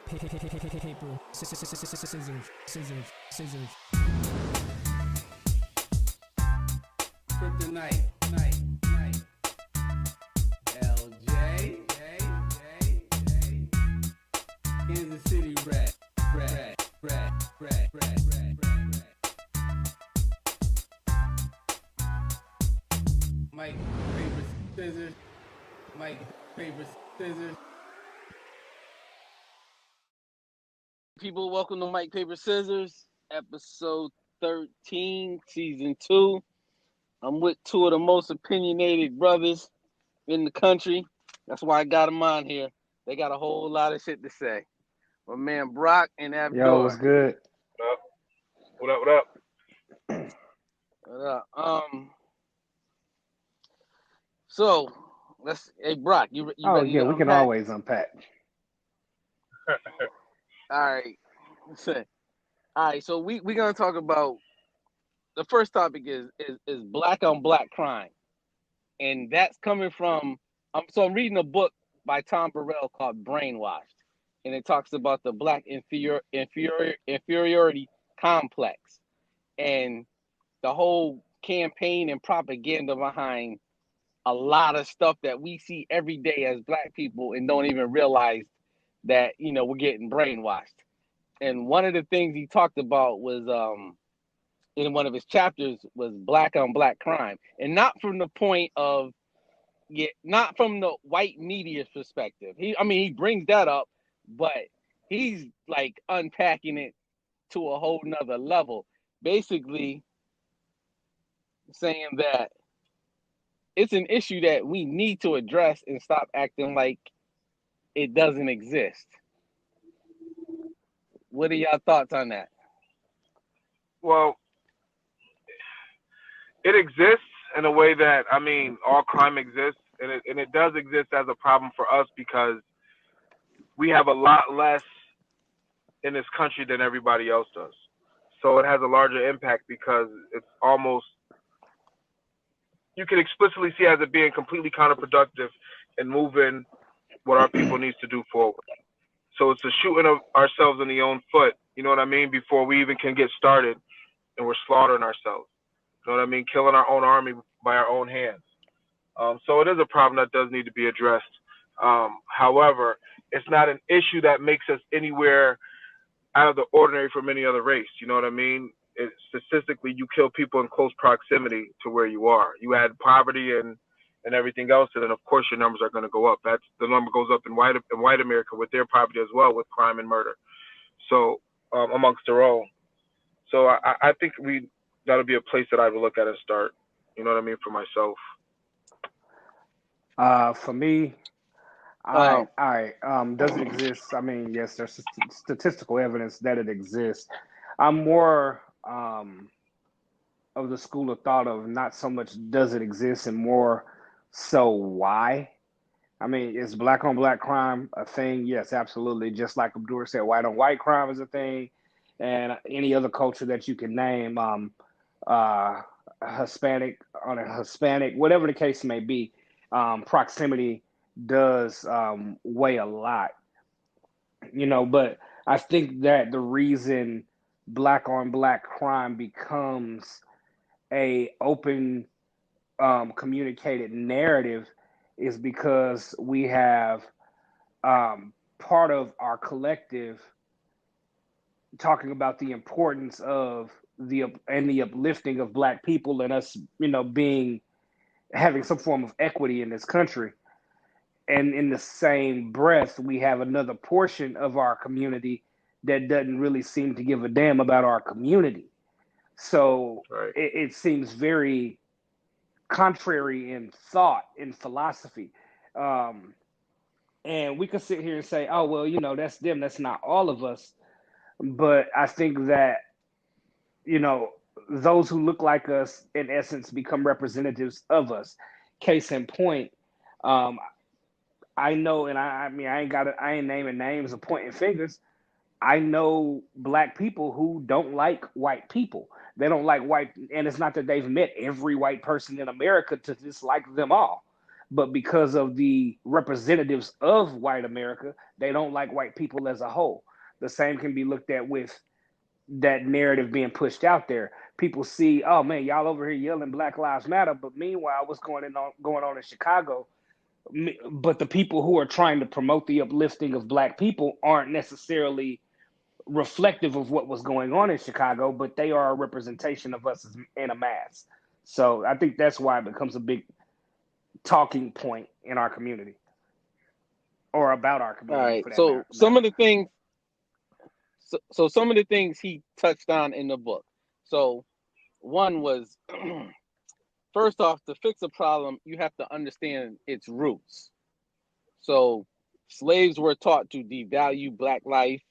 Paper, scissors. Kryptonite, night. LJ, Kansas City red. Mike, paper, scissors. Mike, paper, scissors. People, welcome to Mike Paper Scissors, episode 13, season 2. I'm with two of the most opinionated brothers in the country. That's why I got them on here. They got a whole lot of shit to say. My man Brock and Abdur. Yo, what's good? What up? What up? So hey Brock, you Oh ready yeah, to we can unpack? always unpack. All right. All right, so we're gonna talk about the first topic is black on black crime, and that's coming from. I'm reading a book by Tom Burrell called Brainwashed, and it talks about the black inferiority complex and the whole campaign and propaganda behind a lot of stuff that we see every day as black people and don't even realize that we're getting brainwashed. And one of the things he talked about was in one of his chapters was black on black crime, and not from the point of not from the white media's perspective. He brings that up, but he's like unpacking it to a whole nother level, basically saying that it's an issue that we need to address and stop acting like it doesn't exist. What are y'all thoughts on that? Well, it exists in a way that, all crime exists, and it does exist as a problem for us because we have a lot less in this country than everybody else does. So it has a larger impact because it's almost, you can explicitly see as it being completely counterproductive in moving what our people needs to do forward. So it's a shooting of ourselves in the own foot, you know what I mean, before we even can get started, and we're slaughtering ourselves. You know what I mean? Killing our own army by our own hands. So it is a problem that does need to be addressed. However, it's not an issue that makes us anywhere out of the ordinary from any other race. You know what I mean? Statistically, you kill people in close proximity to where you are. You add poverty and everything else, and then of course your numbers are going to go up. That's the number goes up in white America with their poverty as well, with crime and murder. So amongst their own. So I think that'll be a place that I would look at and start. You know what I mean, for myself. For me, does it exist? I mean, yes, there's statistical evidence that it exists. I'm more of the school of thought of not so much does it exist and more so why. I mean, is black on black crime a thing? Yes, absolutely. Just like Abdur said, white on white crime is a thing, and any other culture that you can name, Hispanic on a Hispanic, whatever the case may be, proximity does weigh a lot, but I think that the reason black on black crime becomes a open communicated narrative is because we have part of our collective talking about the importance of the uplifting of black people and us, having some form of equity in this country. And in the same breath, we have another portion of our community that doesn't really seem to give a damn about our community. So right. It seems very contrary in thought, in philosophy. And we could sit here and say, oh, well, that's them. That's not all of us. But I think that, those who look like us, in essence, become representatives of us. Case in point, I know, and I ain't naming names or pointing fingers. I know black people who don't like white people. They don't like white, and it's not that they've met every white person in America to dislike them all. but because of the representatives of white America, they don't like white people as a whole. The same can be looked at with that narrative being pushed out there. People see, oh man, y'all over here yelling Black Lives Matter, but meanwhile, what's going on in Chicago? But the people who are trying to promote the uplifting of black people aren't necessarily reflective of what was going on in Chicago, but they are a representation of us in a mass. So I think that's why it becomes a big talking point in our community, or about our All community right. for that So matter. some of the things, so some of the things he touched on in the book. So one was, first off, to fix a problem, you have to understand its roots. So slaves were taught to devalue black life,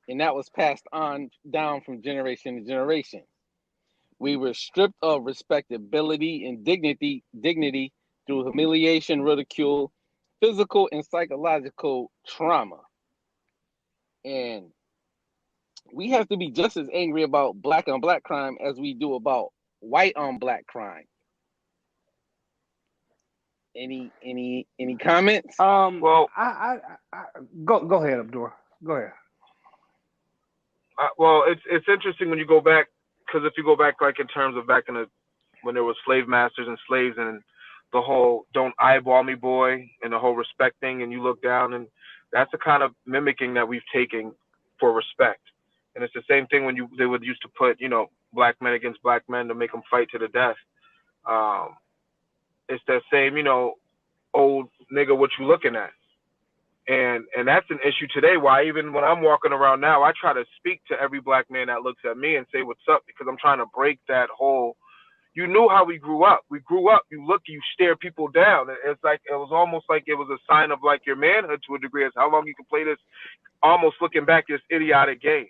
and that was passed on down from generation to generation. We were stripped of respectability and dignity through humiliation, ridicule, physical and psychological trauma. And we have to be just as angry about black on black crime as we do about white on black crime. Any comments? Well, I go ahead, Abdur. Go ahead. well, it's interesting when you go back, because if you go back, like in terms of back in the when there was slave masters and slaves, and the whole "don't eyeball me, boy," and the whole respect thing, and you look down, and that's the kind of mimicking that we've taken for respect. And it's the same thing when they would used to put, black men against black men to make them fight to the death. Um, it's that same, old nigga, what you looking at? And that's an issue today. Why even when I'm walking around now, I try to speak to every black man that looks at me and say what's up, because I'm trying to break that whole. You knew how we grew up. We grew up. You look, you stare people down. It's like it was almost like it was a sign of like your manhood to a degree, as how long you can play this. Almost looking back, this idiotic game.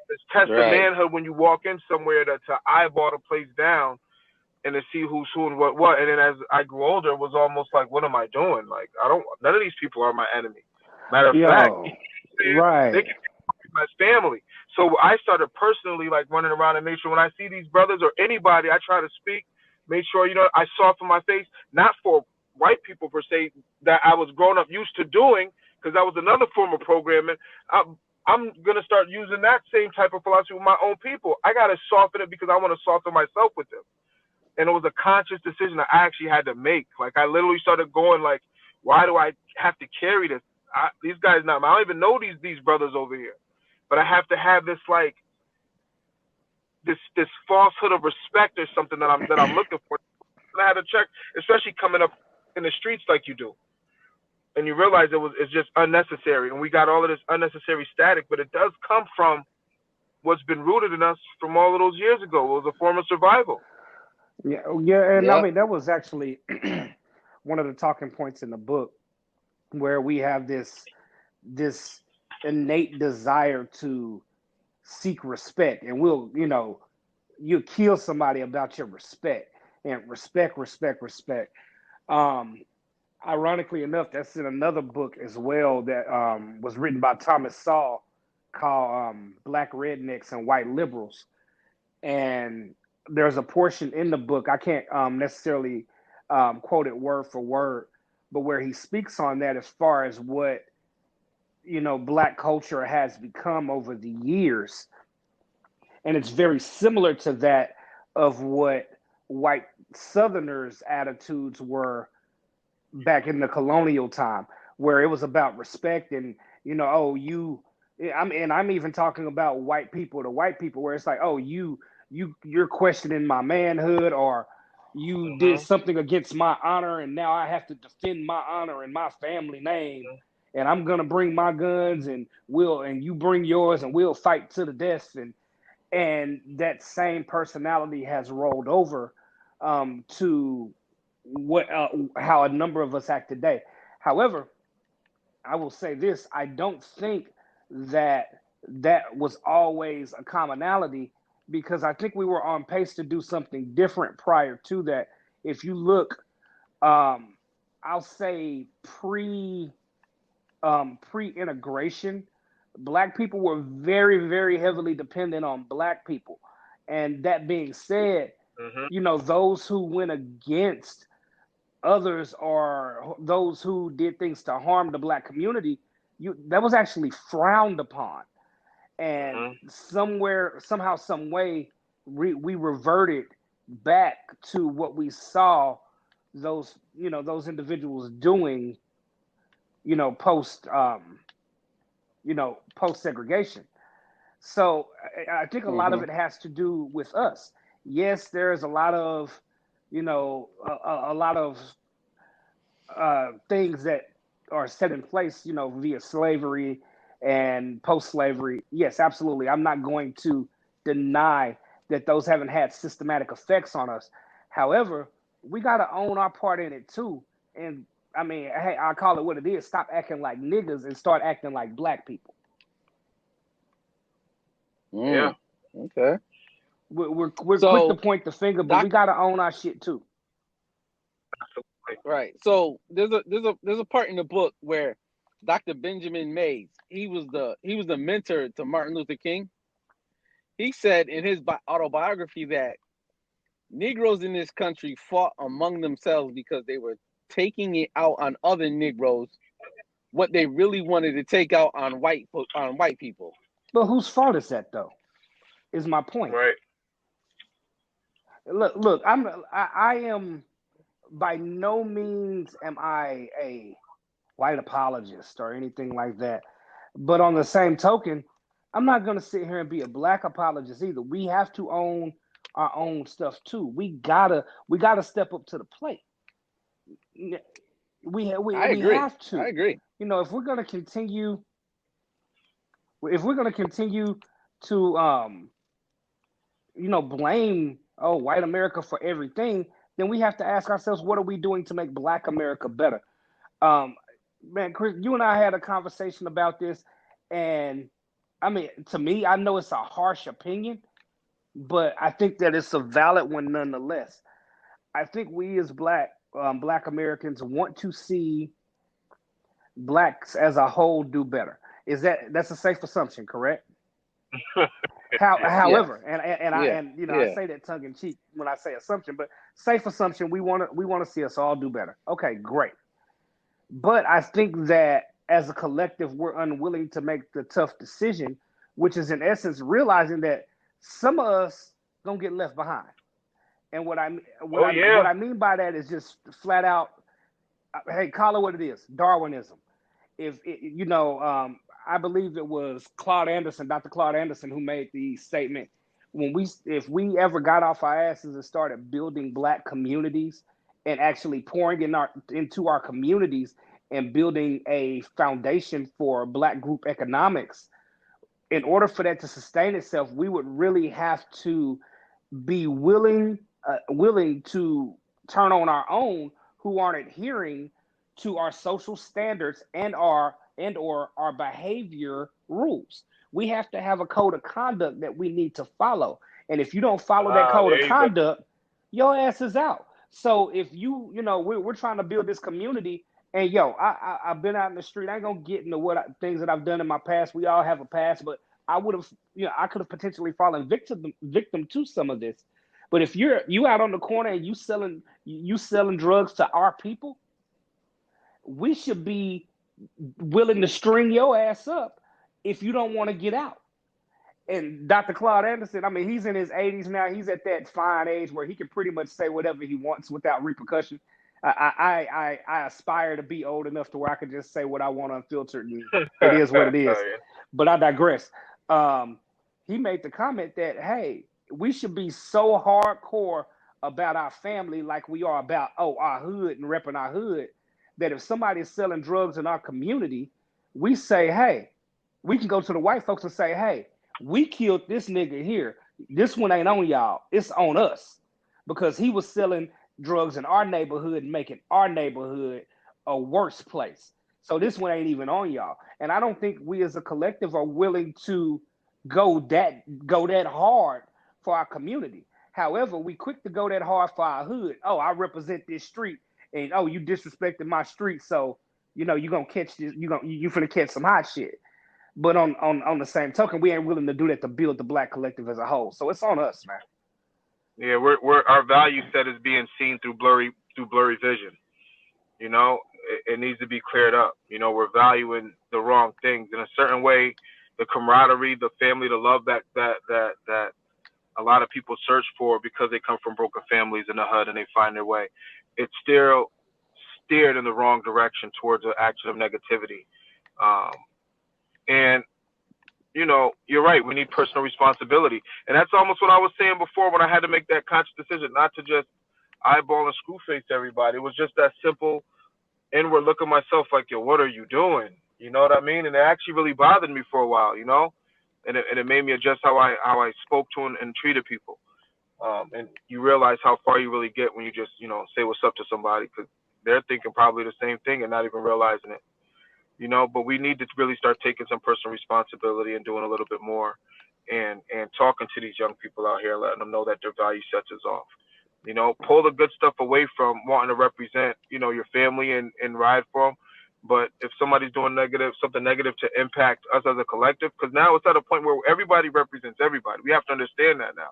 It's test of manhood when you walk in somewhere to eyeball the place down and to see who's who and what. And then as I grew older, it was almost like, what am I doing? Like, none of these people are my enemy. Matter of fact, right. they can be my family. So I started personally like running around and make sure when I see these brothers or anybody, I try to speak, make sure, I soften my face, not for white people per se that I was grown up used to doing, because that was another form of programming. I'm going to start using that same type of philosophy with my own people. I got to soften it because I want to soften myself with them. And it was a conscious decision that I actually had to make. Like, I literally started going like, why do I have to carry this? These guys, I don't even know these brothers over here. But I have to have this like this falsehood of respect or something that I'm looking for. And I had to check, especially coming up in the streets like you do. And you realize it's just unnecessary. And we got all of this unnecessary static, but it does come from what's been rooted in us from all of those years ago. It was a form of survival. Yeah, and I mean that was actually one of the talking points in the book, where we have this innate desire to seek respect, and you kill somebody about your respect, and respect. Ironically enough, that's in another book as well that was written by Thomas Sowell called Black Rednecks and White Liberals. And there's a portion in the book, I can't necessarily quote it word for word, but where he speaks on that as far as what, black culture has become over the years. And it's very similar to that of what white Southerners' attitudes were back in the colonial time, where it was about respect and, I'm even talking about white people to white people, where it's like, oh, you're questioning my manhood, or you did something against my honor, and now I have to defend my honor and my family name, and I'm gonna bring my guns, and you bring yours, and we'll fight to the death. And that same personality has rolled over to how a number of us act today. However, I will say this: I don't think that was always a commonality, because I think we were on pace to do something different prior to that. If you look, I'll say pre-integration, black people were very, very heavily dependent on black people. And that being said, those who went against others or those who did things to harm the black community, that was actually frowned upon. And somehow, some way, we reverted back to what we saw those individuals doing, post post segregation. So I think a lot of it has to do with us. Yes, there's a lot of a lot of things that are set in place, via slavery and post-slavery. Yes, absolutely. I'm not going to deny that those haven't had systematic effects on us. However, we got to own our part in it too. And I mean, hey, I call it what it is. Stop acting like niggas and start acting like black people. Yeah. Okay. We're quick to point the finger, but we got to own our shit too. Right. So there's a part in the book where Dr. Benjamin Mays, he was the mentor to Martin Luther King. He said in his autobiography that Negroes in this country fought among themselves because they were taking it out on other Negroes what they really wanted to take out on white people. But whose fault is that, though? Is my point. Right. Look. I am by no means am I a white apologist or anything like that. But on the same token, I'm not going to sit here and be a black apologist either. We have to own our own stuff too. We gotta step up to the plate. We have to. I agree. If we're going to continue to blame white America for everything, then we have to ask ourselves, what are we doing to make black America better? Man, Chris, you and I had a conversation about this, and I mean, to me, I know it's a harsh opinion, but I think that it's a valid one nonetheless. I think we as black Americans want to see blacks as a whole do better. That's a safe assumption, correct? However, I say that tongue in cheek when I say assumption, but safe assumption, we want to see us all do better. Okay, great. But I think that as a collective, we're unwilling to make the tough decision, which is in essence realizing that some of us gonna get left behind. And what I mean by that is just flat out, hey, call it what it is, Darwinism. I believe it was Dr. Claude Anderson, who made the statement, if we ever got off our asses and started building black communities and actually pouring into our communities and building a foundation for black group economics, in order for that to sustain itself, we would really have to be willing to turn on our own who aren't adhering to our social standards or our behavior rules. We have to have a code of conduct that we need to follow. And if you don't follow that code of conduct, your ass is out. So if we're trying to build this community, and I've been out in the street. I ain't gonna get into things that I've done in my past. We all have a past, but I could have potentially fallen victim to some of this. But if you out on the corner and you selling drugs to our people, we should be willing to string your ass up if you don't want to get out. And Dr. Claude Anderson, I mean, he's in his 80s now. He's at that fine age where he can pretty much say whatever he wants without repercussion. I aspire to be old enough to where I can just say what I want unfiltered, and it is what it is. But I digress. He made the comment that, hey, we should be so hardcore about our family like we are about our hood and repping our hood, that if somebody is selling drugs in our community, we say, hey, we can go to the white folks and say, hey, we killed this nigga here. This one ain't on y'all. It's on us, because he was selling drugs in our neighborhood and making our neighborhood a worse place. So this one ain't even on y'all. And I don't think we as a collective are willing to go that hard for our community. However, we quick to go that hard for our hood. Oh, I represent this street, and you disrespected my street, so you're gonna catch this. You finna catch some hot shit. But on the same token, we ain't willing to do that to build the black collective as a whole. So it's on us, man. Yeah, our value set is being seen through blurry vision. You know, it needs to be cleared up. You know, we're valuing the wrong things in a certain way. The camaraderie, the family, the love that a lot of people search for because they come from broken families in the hood and they find their way. It's still steered in the wrong direction towards an action of negativity. And you know, you're right. We need personal responsibility, and that's almost what I was saying before when I had to make that conscious decision not to just eyeball and screw face everybody. It was just that simple inward look at myself, like, yo, what are you doing? You know what I mean? And it actually really bothered me for a while, you know, and it made me adjust how I spoke to and treated people. And you realize how far you really get when you just, you know, say what's up to somebody because they're thinking probably the same thing and not even realizing it. You know, but we need to really start taking some personal responsibility and doing a little bit more and talking to these young people out here, letting them know that their value sets is off. You know, pull the good stuff away from wanting to represent, you know, your family and ride for them. But if somebody's doing something negative to impact us as a collective, because now it's at a point where everybody represents everybody. We have to understand that now.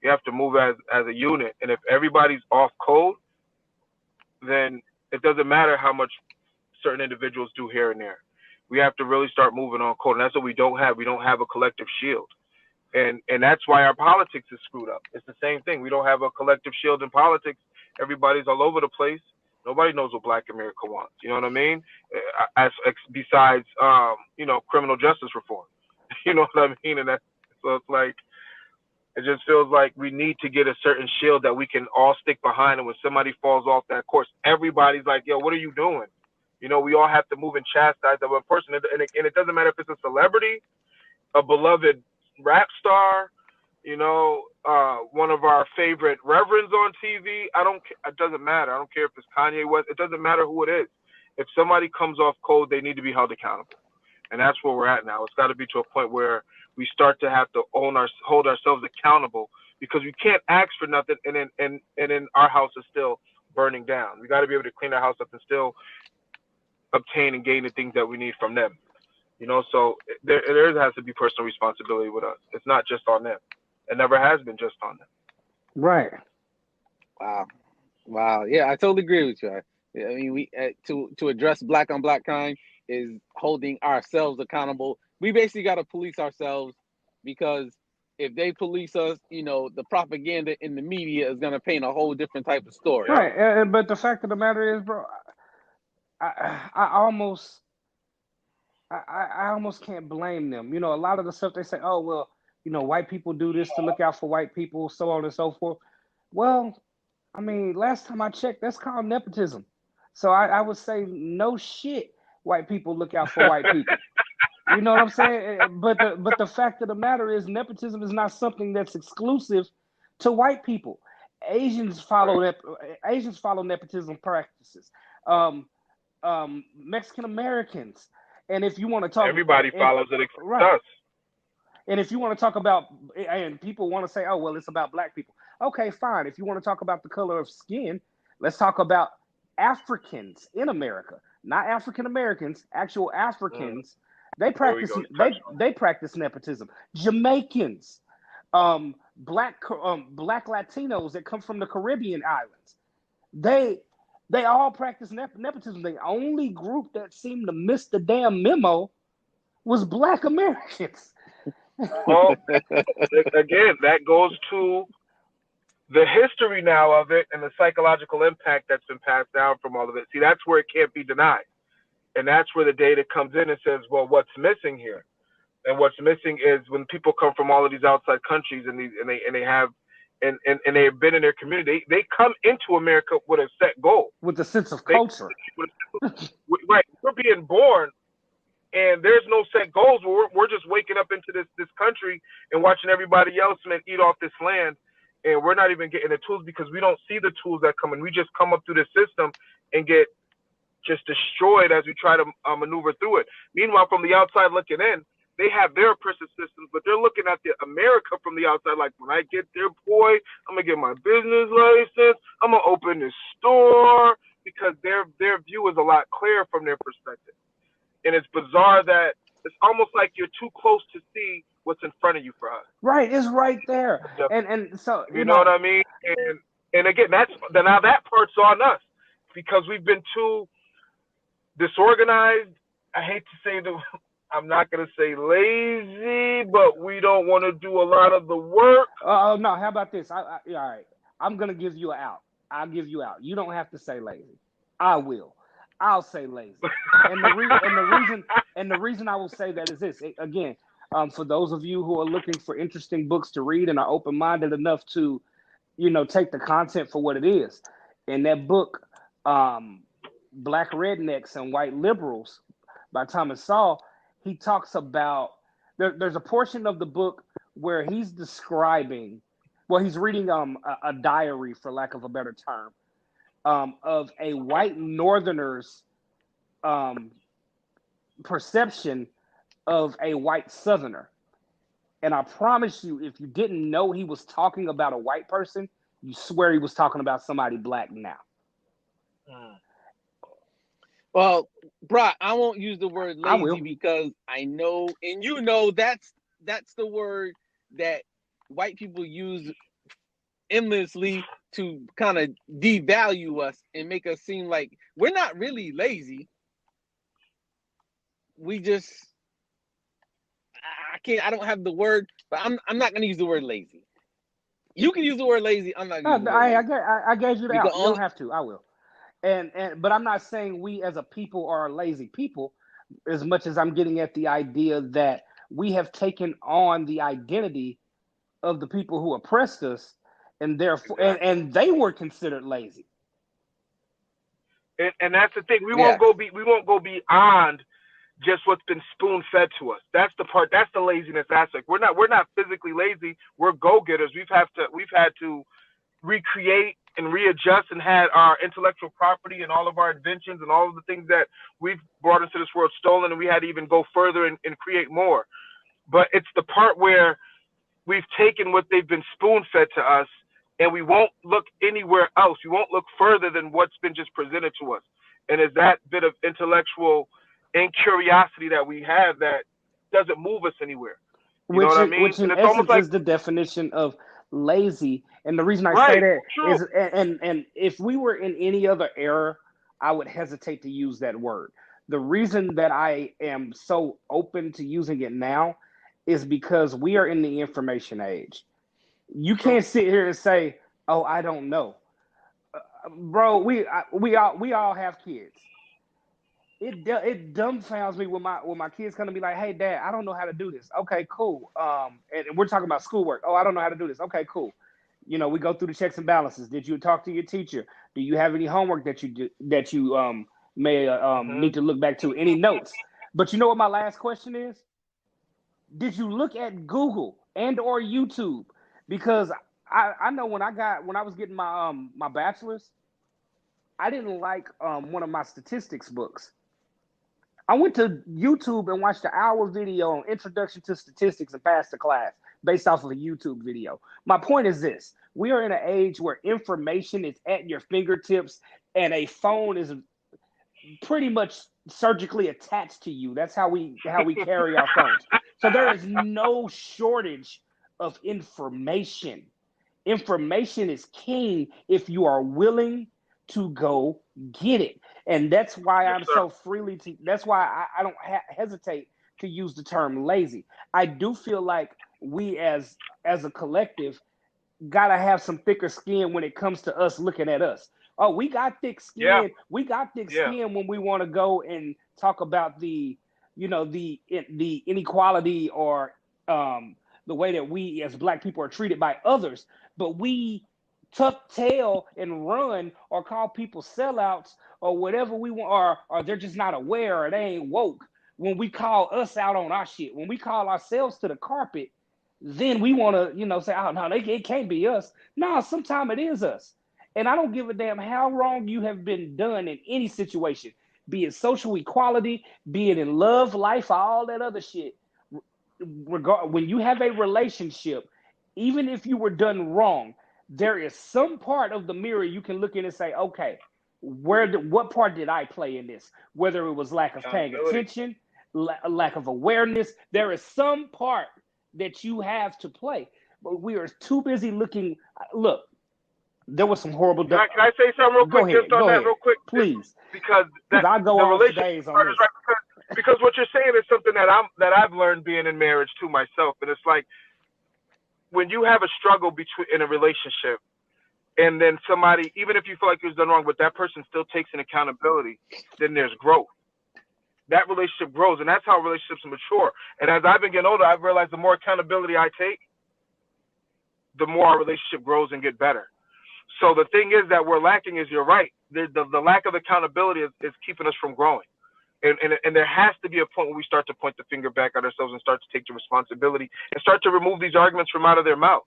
You have to move as a unit. And if everybody's off code, then it doesn't matter how much certain individuals do here and there. We have to really start moving on code. And that's what we don't have. We don't have a collective shield. And that's why our politics is screwed up. It's the same thing. We don't have a collective shield in politics. Everybody's all over the place. Nobody knows what Black America wants. You know what I mean? Besides, you know, criminal justice reform. You know what I mean? And so it's like, it just feels like we need to get a certain shield that we can all stick behind. And when somebody falls off that course, everybody's like, yo, what are you doing? You know, we all have to move and chastise that one person. And it doesn't matter if it's a celebrity, a beloved rap star, you know, one of our favorite reverends on TV. It doesn't matter. I don't care if it's Kanye West. It doesn't matter who it is. If somebody comes off code, they need to be held accountable. And that's where we're at now. It's got to be to a point where we start to have to hold ourselves accountable because we can't ask for nothing and then our house is still burning down. We got to be able to clean our house up and still obtain and gain the things that we need from them. You know, so there has to be personal responsibility with us. It's not just on them. It never has been just on them. Right. Wow. Yeah, I totally agree with you. I mean, we to address black on black crime is holding ourselves accountable. We basically got to police ourselves because if they police us, you know, the propaganda in the media is going to paint a whole different type of story. Right. But the fact of the matter is, bro, I almost can't blame them. You know, a lot of the stuff they say, oh, well, you know, white people do this to look out for white people, so on and so forth. Well, I mean, last time I checked, that's called nepotism. So I would say, no shit, white people look out for white people. You know what I'm saying? But the fact of the matter is, nepotism is not something that's exclusive to white people. Asians follow nepotism practices. Mexican Americans, and if you want to talk, everybody follows it except us. And if you want to talk about, and people want to say, oh, well, it's about black people. Okay, fine. If you want to talk about the color of skin, let's talk about Africans in America, not African Americans, actual Africans. They practice nepotism. Jamaicans, black Latinos that come from the Caribbean islands, they all practice nepotism. The only group that seemed to miss the damn memo was Black Americans. Well, again, that goes to the history now of it and the psychological impact that's been passed down from all of it. See, that's where it can't be denied. And that's where the data comes in and says, well, what's missing here? And what's missing is when people come from all of these outside countries and they've been in their community, they come into America with a set goal. With a sense of culture. Right. We're being born and there's no set goals. We're just waking up into this country and watching everybody else eat off this land. And we're not even getting the tools because we don't see the tools that come in. We just come up through the system and get just destroyed as we try to maneuver through it. Meanwhile, from the outside looking in, they have their oppressive systems, but they're looking at the America from the outside like, when I get there, boy, I'm going to get my business license. I'm going to open this store because their view is a lot clearer from their perspective. And it's bizarre that it's almost like you're too close to see what's in front of you for us. Right, it's right there. Yep. And so you know what I mean? And again, now that part's on us. because we've been too disorganized. I hate to say I'm not gonna say lazy, but we don't want to do a lot of the work. Oh no, how about this? All right, I'm gonna give you an out. I'll give you out. You don't have to say lazy. I will. I'll say lazy. And the reason I will say that is this. Again, for those of you who are looking for interesting books to read and are open-minded enough to, take the content for what it is. In that book, Black Rednecks and White Liberals by Thomas Sowell, he talks about there's a portion of the book where he's describing, well, he's reading a diary, for lack of a better term, of a white Northerner's perception of a white Southerner. And I promise you, if you didn't know he was talking about a white person, you swear he was talking about somebody black now. Well, Brock, I won't use the word I will. lazy because I know, and that's the word that white people use endlessly to kind of devalue us and make us seem like we're not really lazy. We just, I don't have the word, but I'm not going to use the word lazy. You can use the word lazy. I'm not going to use the word lazy. I gave you the out. You don't have to. I will. But I'm not saying we as a people are lazy people, as much as I'm getting at the idea that we have taken on the identity of the people who oppressed us, and therefore, and they were considered lazy. And that's the thing. We won't go beyond just what's been spoon fed to us. That's the part. That's the laziness aspect. We're not physically lazy. We're go getters. We've had to recreate and readjust and had our intellectual property and all of our inventions and all of the things that we've brought into this world stolen, and we had to even go further and create more. But it's the part where we've taken what they've been spoon fed to us, and we won't look anywhere else. We won't look further than what's been just presented to us. And it's that bit of intellectual and curiosity that we have that doesn't move us anywhere. You know what I mean? Which in essence is the definition of lazy. And the reason I say that is, and if we were in any other era, I would hesitate to use that word. The reason that I am so open to using it now is because we are in the information age. You can't sit here and say, "Oh, I don't know," bro. We all have kids. It dumbfounds me when my kids come to be like, "Hey, Dad, I don't know how to do this." Okay, cool. And we're talking about schoolwork. Oh, I don't know how to do this. Okay, cool. We go through the checks and balances. Did you talk to your teacher? Do you have any homework that you may need to look back to? Any notes? But you know what my last question is? Did you look at Google and or YouTube? Because I know when I was getting my bachelor's, I didn't like one of my statistics books. I went to YouTube and watched an hour video on Introduction to Statistics and passed the class based off of a YouTube video. My point is this: we are in an age where information is at your fingertips, and a phone is pretty much surgically attached to you. That's how we carry our phones. So there is no shortage of information. Information is king if you are willing to go get it. And that's why I'm so freely that's why I don't hesitate to use the term lazy. I do feel like we as a collective gotta have some thicker skin when it comes to us looking at us. Oh, we got thick skin. Yeah. We got thick skin when we want to go and talk about the inequality or the way that we as Black people are treated by others. But we tuck tail and run or call people sellouts or whatever we want, or they're just not aware or they ain't woke. When we call us out on our shit, when we call ourselves to the carpet, then we want to, say, oh, no, it can't be us. No, sometimes it is us. And I don't give a damn how wrong you have been done in any situation, be it social equality, be it in love, life, or all that other shit. When you have a relationship, even if you were done wrong, there is some part of the mirror you can look in and say, okay, what part did I play in this? Whether it was lack of paying attention, lack of awareness, there is some part that you have to play. But we are too busy looking. Look, There was some horrible. Can I say something real Go quick? ahead. Just on Go that, ahead, real quick, please. because Because I go the on for relationship days on part is this. right, because what you're saying is something that I've learned being in marriage too myself, and it's like when you have a struggle in a relationship, and then somebody, even if you feel like it was done wrong, but that person still takes an accountability, then there's growth. That relationship grows, and that's how relationships mature. And as I've been getting older, I've realized the more accountability I take, the more our relationship grows and get better. So the thing is that we're lacking is, you're right, the lack of accountability is keeping us from growing. And there has to be a point where we start to point the finger back at ourselves and start to take the responsibility and start to remove these arguments from out of their mouth.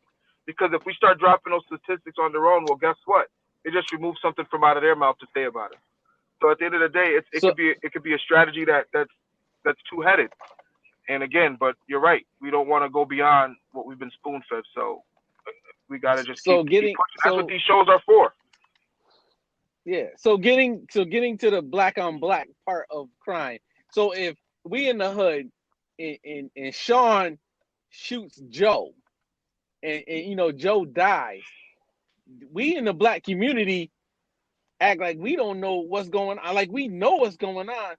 Because if we start dropping those statistics on their own, well, guess what? It just removes something from out of their mouth to say about it. So at the end of the day, it could be a strategy that's two-headed. And again, but you're right, we don't want to go beyond what we've been spoon-fed. So we got to just keep pushing. That's what these shows are for. Yeah. So getting to the black on black part of crime. So if we in the hood and Sean shoots Joe and Joe dies, we in the black community act like we don't know what's going on. Like we know what's going on,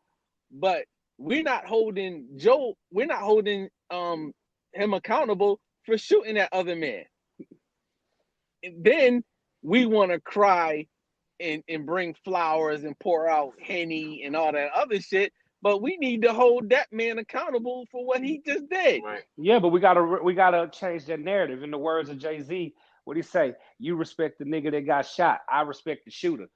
but we're not holding Joe, we're not holding him accountable for shooting that other man. And then we want to cry and bring flowers and pour out Henny and all that other shit, but we need to hold that man accountable for what he just did. Right. Yeah, but we gotta change that narrative. In the words of Jay-Z, what he say? You respect the nigga that got shot. I respect the shooter.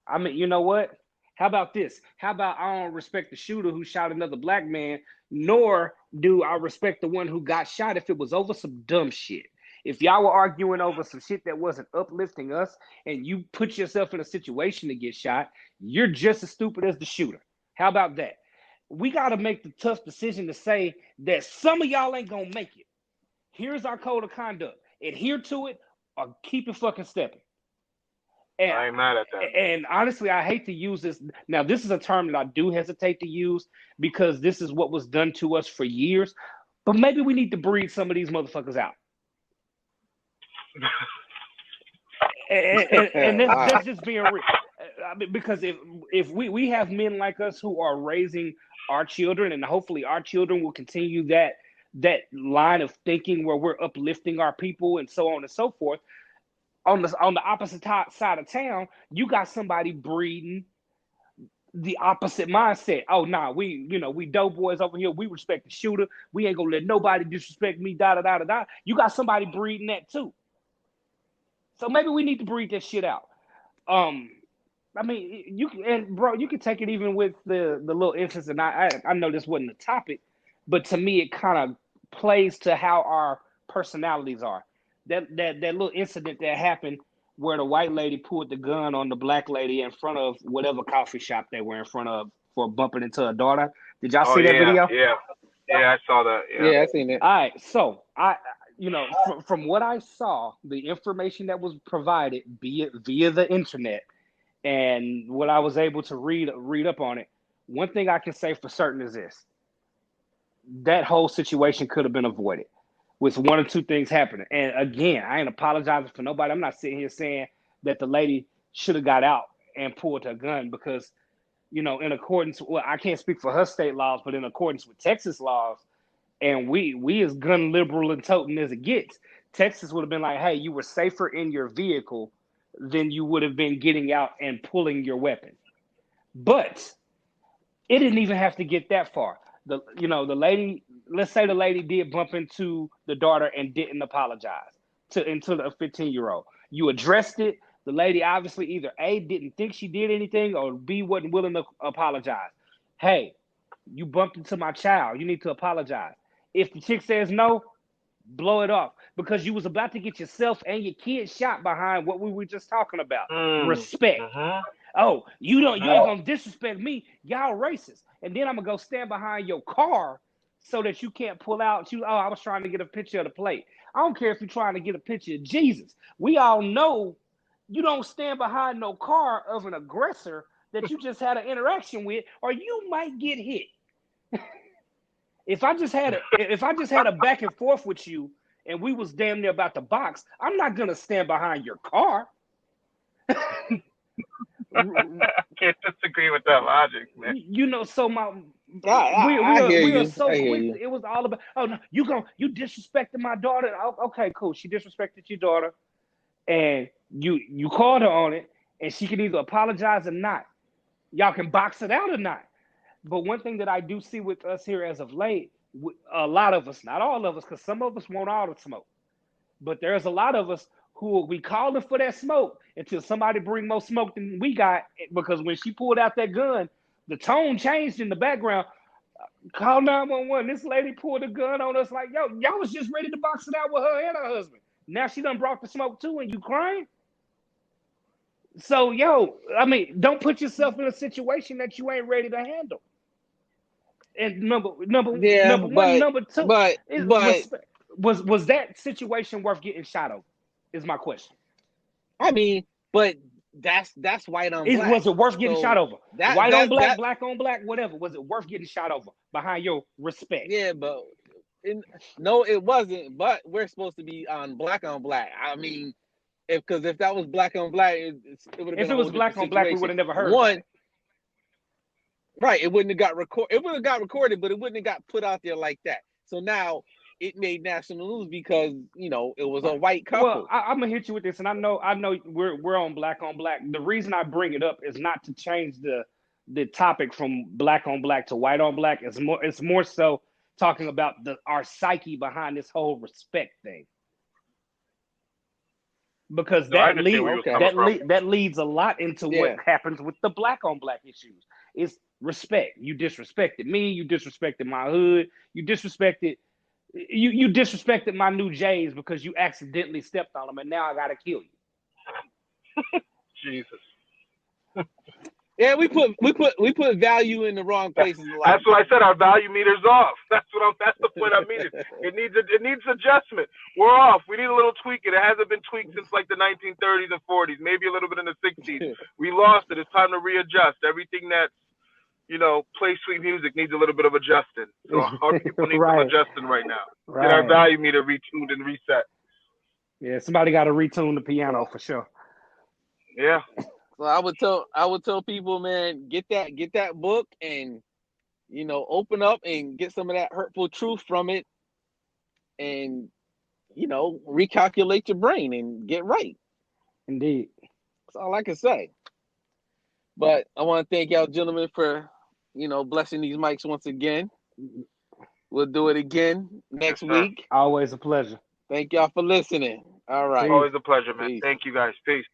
I mean, you know what? How about this? How about I don't respect the shooter who shot another black man, nor do I respect the one who got shot if it was over some dumb shit. If y'all were arguing over some shit that wasn't uplifting us and you put yourself in a situation to get shot, you're just as stupid as the shooter. How about that? We got to make the tough decision to say that some of y'all ain't going to make it. Here's our code of conduct. Adhere to it or keep it fucking stepping. And, I ain't mad at that. And honestly, I hate to use this. Now, this is a term that I do hesitate to use because this is what was done to us for years. But maybe we need to breed some of these motherfuckers out. and that's just being real. I mean, because if we have men like us who are raising our children, and hopefully our children will continue that line of thinking where we're uplifting our people and so on and so forth. On the opposite side of town, you got somebody breeding the opposite mindset. Oh, nah, we dope boys over here. We respect the shooter. We ain't gonna let nobody disrespect me. Da da da da da. You got somebody breeding that too. So maybe we need to breed that shit out. I mean, you can take it even with the little instance, and I know this wasn't the topic, but to me it kind of plays to how our personalities are. That little incident that happened where the white lady pulled the gun on the black lady in front of whatever coffee shop they were in front of for bumping into her daughter. Did y'all see that video? Yeah, I saw that. Yeah, I seen it. All right, so from what I saw, the information that was provided via the internet, and what I was able to read up on it, one thing I can say for certain is this: that whole situation could have been avoided with one or two things happening. And again, I ain't apologizing for nobody. I'm not sitting here saying that the lady should have got out and pulled her gun because, in accordance, well, I can't speak for her state laws, but in accordance with Texas laws, and we as gun liberal and toting as it gets, Texas would have been like, hey, you were safer in your vehicle than you would have been getting out and pulling your weapon. But it didn't even have to get that far. The lady, let's say the lady did bump into the daughter and didn't apologize to the 15-year-old. You addressed it. The lady obviously either A, didn't think she did anything, or B, wasn't willing to apologize. Hey, you bumped into my child. You need to apologize. If the chick says no, blow it off, because you was about to get yourself and your kid shot behind what we were just talking about. Respect. Oh, you ain't gonna disrespect me. Y'all racist. And then I'm gonna go stand behind your car so that you can't pull out. I was trying to get a picture of the plate. I don't care if you're trying to get a picture of Jesus. We all know you don't stand behind no car of an aggressor that you just had an interaction with, or you might get hit. If I just had a back and forth with you and we was damn near about to box, I'm not gonna stand behind your car. I can't disagree with that logic, man. You know, so my I hear we are you. so I hear quick. you. It was all about, oh no, you disrespected my daughter. Okay, cool. She disrespected your daughter, and you called her on it, and she can either apologize or not. Y'all can box it out or not. But one thing that I do see with us here as of late, a lot of us, not all of us, because some of us want all the smoke, but there's a lot of us who will be calling for that smoke until somebody bring more smoke than we got. Because when she pulled out that gun, the tone changed in the background. Call 911. This lady pulled a gun on us like, yo, y'all was just ready to box it out with her and her husband. Now she done brought the smoke too, and you crying? So, yo, I mean, don't put yourself in a situation that you ain't ready to handle. And Yeah, number one, number two, it but was that situation worth getting shot over? Is my question. I mean, but that's white on black. Was it worth getting shot So over? that White on that black, that black on black, whatever. Was it worth getting shot over behind your respect? yeah, but no, it wasn't. But we're supposed to be on black on black. I mean, if that was black on black, it would have If been it a was whole black different on black, we would situation. have never heard about One, it. right? It wouldn't have got recorded. It would have got recorded, but it wouldn't have got put out there like that. So now it made national news because it was a white couple. Well, I'm gonna hit you with this, and I know we're on black on black. The reason I bring it up is not to change the topic from black on black to white on black. It's more so talking about our psyche behind this whole respect thing, because No, I understand where you're coming from. that leads a lot into what Yeah. happens with the black on black issues. It's respect. You disrespected me. You disrespected my hood. You disrespected my new J's because you accidentally stepped on them, and now I gotta kill you. Jesus. Yeah, we put value in the wrong places. That's what I said. Our value meter's off. That's the point I'm meaning. It needs adjustment. We're off. We need a little tweaking. It hasn't been tweaked since like the 1930s and 40s, maybe a little bit in the 60s. We lost it. It's time to readjust. Everything that's play sweet music needs a little bit of adjusting. So our people need some adjusting right now. Get our value meter retuned and reset. Yeah, somebody got to retune the piano for sure. Yeah. So I would tell people, man, get that book and open up and get some of that hurtful truth from it, and recalculate your brain and get right. Indeed. That's all I can say. But I want to thank y'all gentlemen for blessing these mics once again. We'll do it again next week. Always a pleasure. Thank y'all for listening. All right. Always a pleasure, man. Peace. Thank you guys. Peace.